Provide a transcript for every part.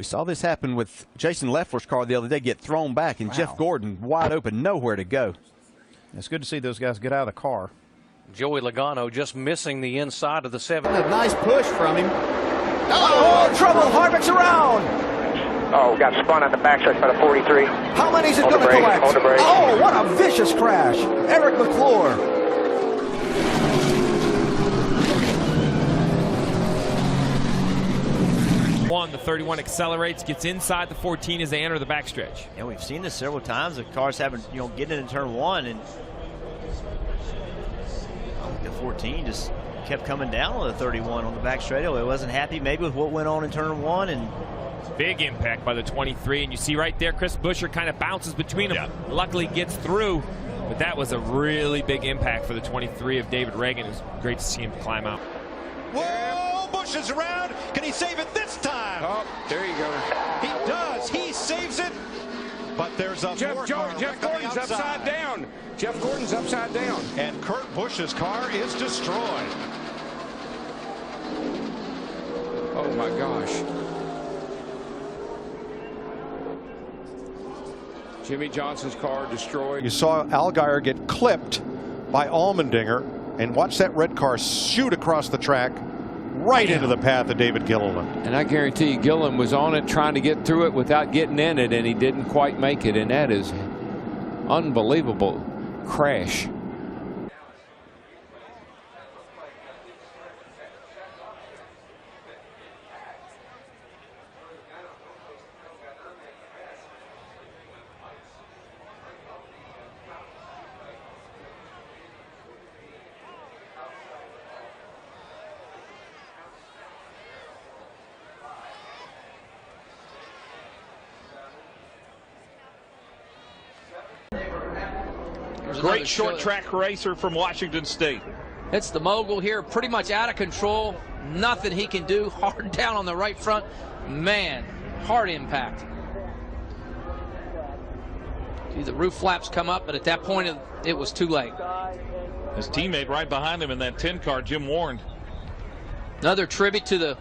We saw this happen with Jason Leffler's car the other day, get thrown back, and Jeff Gordon wide open, nowhere to go. It's good to see those guys get out of the car. Joey Logano just missing the inside of the 7. A nice push from him. Oh, trouble. Harvick's around. Oh, got spun on the backside by the 43. How many is it going to collect? Oh, what a vicious crash. Eric McClure. The 31 accelerates, gets inside the 14 as they enter the backstretch. And we've seen this several times. The cars haven't, getting into turn 1, and the 14 just kept coming down on the 31 on the back straightaway. Wasn't happy maybe with what went on in turn 1, and big impact by the 23, and you see right there Chris Buescher kind of bounces between them. Yeah. Luckily gets through, but that was a really big impact for the 23 of David Reagan. It was great to see him climb out. Whoa, Busch is around. Can he save it this time? Oh, there you go. He does. He saves it. But there's a Jeff Gordon's upside down. Jeff Gordon's upside down. And Kurt Busch's car is destroyed. Oh my gosh. Jimmy Johnson's car destroyed. You saw Allgaier get clipped by Allmendinger, and watch that red car shoot across the track right into the path of David Gilliland. And I guarantee you Gilliland was on it trying to get through it without getting in it, and he didn't quite make it, and that is unbelievable crash. Great short track racer from Washington State. It's the mogul here, pretty much out of control. Nothing he can do. Hard down on the right front. Man, hard impact. See the roof flaps come up, but at that point it was too late. His teammate right behind him in that 10 car, Jim Warren. Another tribute to the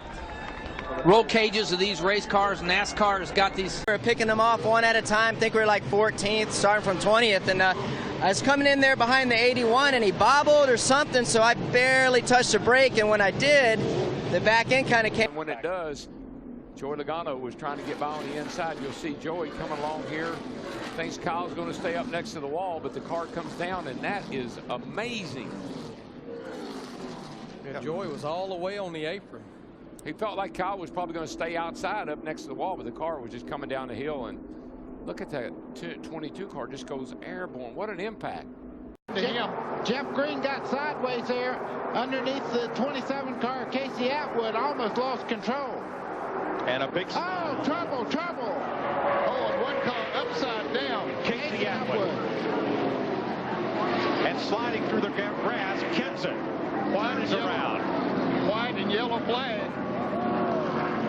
roll cages of these race cars. NASCAR has got these. We're picking them off one at a time. I think we're like 14th, starting from 20th, and I was coming in there behind the 81, and he bobbled or something, so I barely touched the brake, and when I did, the back end kind of came. When it does, Joey Logano was trying to get by on the inside. You'll see Joey coming along here. Thinks Kyle's going to stay up next to the wall, but the car comes down, and that is amazing. Yeah, Joey was all the way on the apron. He felt like Kyle was probably going to stay outside up next to the wall, but the car was just coming down the hill. And look at that 22 car just goes airborne. What an impact. Jeff Green got sideways there underneath the 27 car. Casey Atwood almost lost control. And a big... Oh, trouble. Oh, and one car upside down. Casey Atwood. And sliding through the grass, Kenson winds around. White and yellow flag.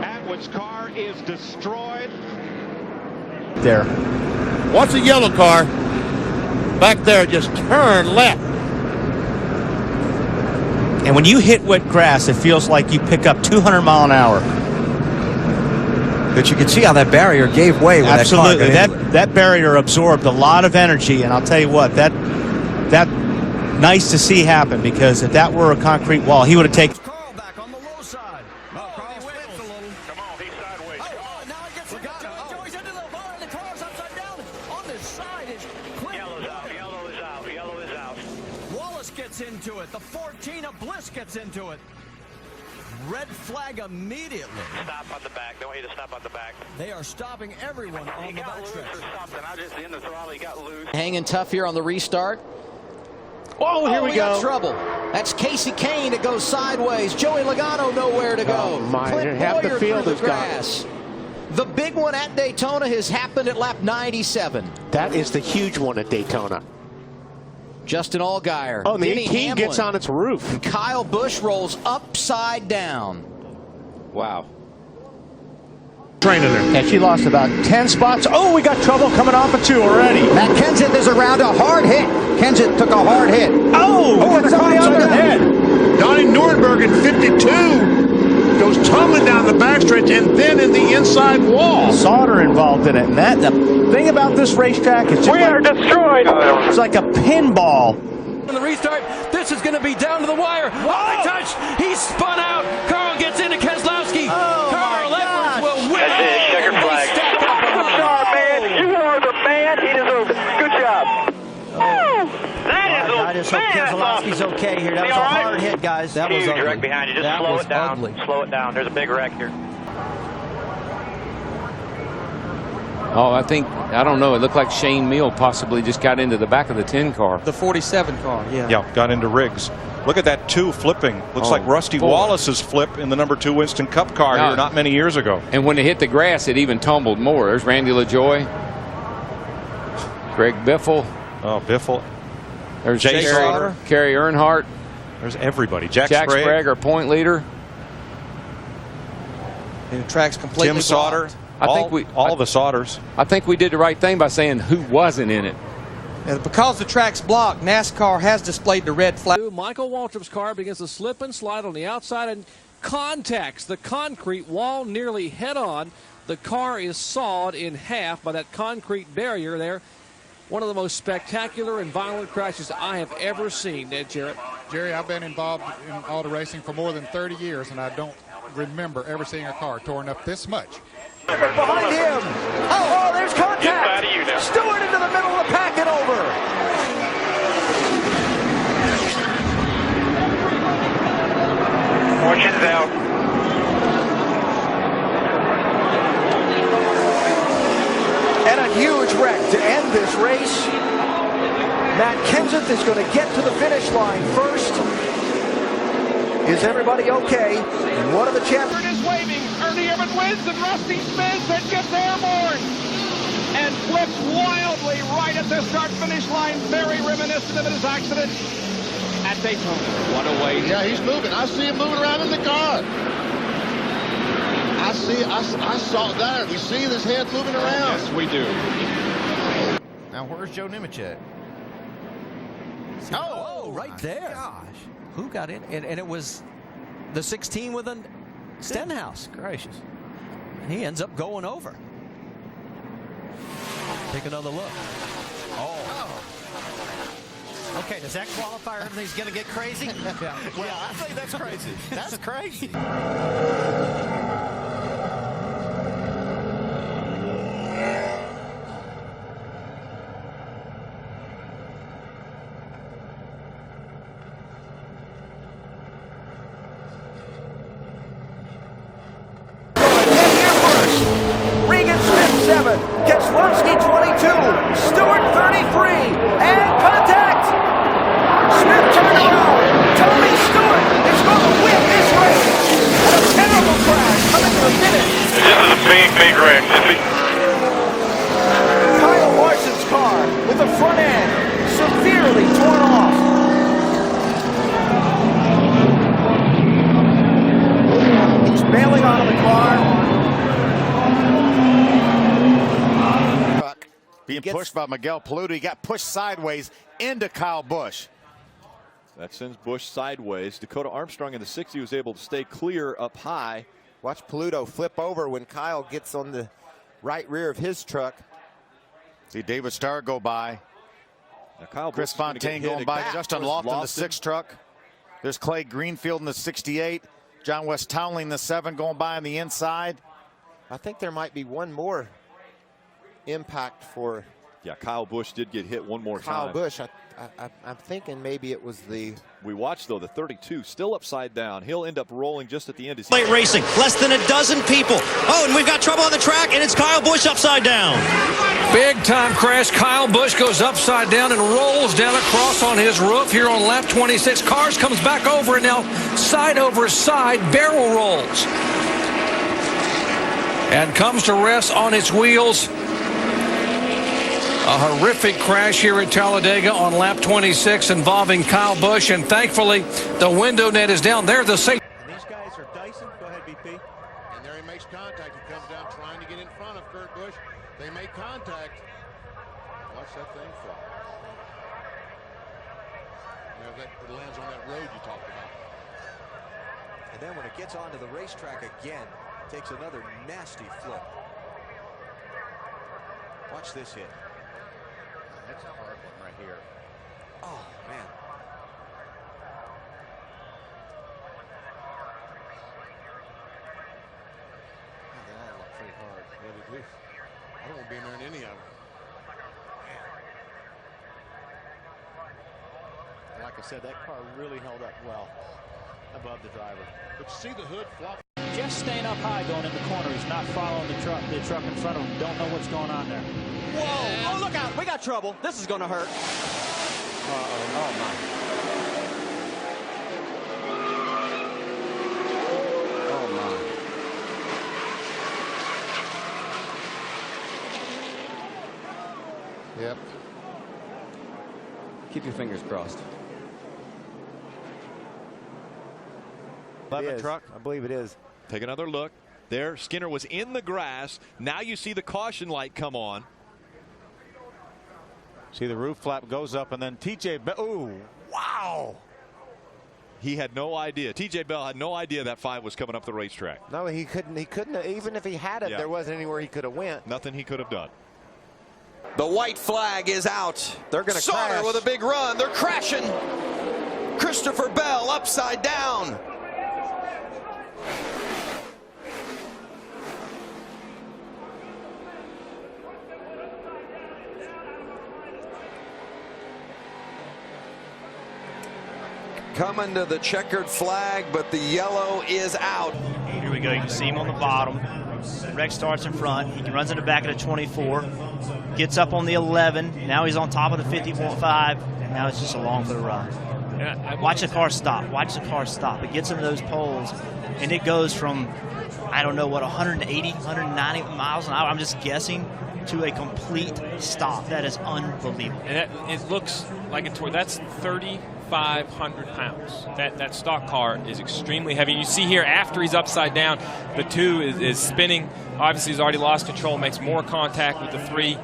Atwood's car is destroyed. There. Watch the yellow car. Back there, just turn left. And when you hit wet grass, it feels like you pick up 200 mile an hour. But you can see how that barrier gave way. When Absolutely. That That barrier absorbed a lot of energy, and I'll tell you what, that nice to see happen, because if that were a concrete wall, he would have taken. Carl back on the low side. Oh, Carl flips a little. Come on, he's sideways. Oh, now he gets Joey's into the bar, and the car's upside down. On this side is Clint. Yellow is out. Wallace gets into it. The 14 of Bliss gets into it. Red flag immediately. Stop on the back. Don't hit a stop on the back. They are stopping everyone on the backstretch. I just in the throttle. He got loose. Hanging tough here on the restart. Oh, here we go. Got trouble. That's Casey Kane that goes sideways. Joey Logano nowhere to go. Oh, my. Clint Half the Boyer field through is the grass. The big one at Daytona has happened at lap 97. That is the huge one at Daytona. Justin Allgaier. Oh, and the Denny 18 Hamlin, gets on its roof. and Kyle Busch rolls upside down. Wow. Training her. And she lost about 10 spots. Oh, we got trouble coming off of 2 already. Matt Kenseth is around a hard hit. Kenseth took a hard hit. Oh, it's somebody on their head. Donnie Nuremberg in 52. goes tumbling down the backstretch and then in the inside wall. Sauter involved in it. And that, the thing about this racetrack is just We are destroyed. it's like a pinball. On the restart, this is going to be down to the wire. Oh, touch! He spun out. Carl gets into Keselowski. Carl Edwards will win. That's it. Checker flag. Superstar, man. You are the man. He deserves it. Good job. I just hope Keselowski's okay here. That was a hard hit, guys. That was Huge ugly. wreck behind you. Just that slow was it down. ugly. Slow it down. There's a big wreck here. Oh, I don't know. It looked like Shane Meal possibly just got into the back of the 10 car. The 47 car, yeah. Yeah, got into Riggs. Look at that 2 flipping. Looks like Rusty Wallace's flip in the number 2 Winston Cup car here not many years ago. And when it hit the grass, it even tumbled more. There's Randy LaJoy. Greg Biffle. Oh, Biffle. There's Jay Sauter. Kerry Earnhardt. There's everybody. Jack Sprague, our point leader. And the track's completely Tim Sauter. All the Sauters. I think we did the right thing by saying who wasn't in it. And because the track's blocked, NASCAR has displayed the red flag. Michael Waltrip's car begins to slip and slide on the outside and contacts the concrete wall nearly head-on. The car is sawed in half by that concrete barrier there. One of the most spectacular and violent crashes I have ever seen, Ned Jarrett. Jerry, I've been involved in auto racing for more than 30 years, and I don't remember ever seeing a car torn up this much. Behind him. Oh, there's contact. Stewart into the middle of the pack and over. Fortune's out. And a huge wreck to end this race. Matt Kenseth is going to get to the finish line first. Is everybody okay? And one of the champions is waving. Ernie Irvan wins and Rusty spins and gets airborne and flips wildly right at the start-finish line. Very reminiscent of his accident at Daytona. What a way. Yeah, he's moving. I see him moving around in the car. I saw that. We see his head moving around. Yes, we do. Now, where's Joe Nemechek? Oh, right there. Gosh. Who got in? And it was the 16 with a Stenhouse. Gracious. And he ends up going over. Take another look. Oh. Okay, does that qualify? Everything's going to get crazy? Yeah. Well, I think that's crazy. That's crazy. Keselowski 22, Stewart 33, and contact! Smith turned around. Tony Stewart is going to win this race. And a terrible crash coming to the finish. This is a big wreck. Kyle Larson's car with the front end severely torn off. He's bailing out of the car. Being pushed by Miguel Paludo. He got pushed sideways into Kyle Busch. That sends Busch sideways. Dakota Armstrong in the 60 was able to stay clear up high. Watch Paludo flip over when Kyle gets on the right rear of his truck. See David Starr go by. Now Kyle Chris Fontaine going by. Justin Lofton in the 6 truck. There's Clay Greenfield in the 68. John West Townley in the 7 going by on the inside. I think there might be one more impact for Kyle Busch did get hit one more time. Kyle Busch. I'm thinking maybe it was the... We watched, though, the 32 still upside down. He'll end up rolling just at the end. Late racing, less than a dozen people. Oh, and we've got trouble on the track, and it's Kyle Busch upside down. Big time crash. Kyle Busch goes upside down and rolls down across on his roof here on lap 26. Cars comes back over, and now side over side barrel rolls. And comes to rest on its wheels. A horrific crash here at Talladega on lap 26 involving Kyle Busch, and thankfully the window net is down there. The safety. These guys are Dyson. Go ahead, BP. And there he makes contact. He comes down trying to get in front of Kurt Busch. They make contact. Watch that thing fly. You know, it lands on that road you talked about. And then when it gets onto the racetrack again, takes another nasty flip. Watch this hit. That's a hard one right here. Oh, man. They all look pretty hard. Yeah, they do. I don't want to be in there in any of them. Like I said, that car really held up well above the driver. But you see the hood flop. Just staying up high going in the corner. He's not following the truck in front of him. Don't know what's going on there. Whoa! Oh, look out! We got trouble. This is going to hurt. Oh, my. Yep. Keep your fingers crossed. 11 truck. I believe it is. Take another look. There, Skinner was in the grass. Now you see the caution light come on. See the roof flap goes up, and then TJ Bell. Ooh, wow. He had no idea. TJ Bell had no idea that 5 was coming up the racetrack. No, he couldn't. He couldn't. Even if he had it, Yeah. there wasn't anywhere he could have went. Nothing he could have done. The white flag is out. They're going to Sauter crash. with a big run. They're crashing. Christopher Bell upside down. Coming to the checkered flag, but the yellow is out. Here we go. You can see him on the bottom. Rex starts in front. He runs in the back of the 24. Gets up on the 11. Now he's on top of the 50.5. And now it's just along for the ride. Yeah, Watch the car stop. Watch the car stop. It gets into those poles, and it goes from, I don't know what, 180, 190 miles an hour. I'm just guessing, to a complete stop. That is unbelievable. And it looks like a tour. That's 3,500 pounds. That stock car is extremely heavy. And you see here, after he's upside down, the 2 is spinning. Obviously, he's already lost control, makes more contact with the 3.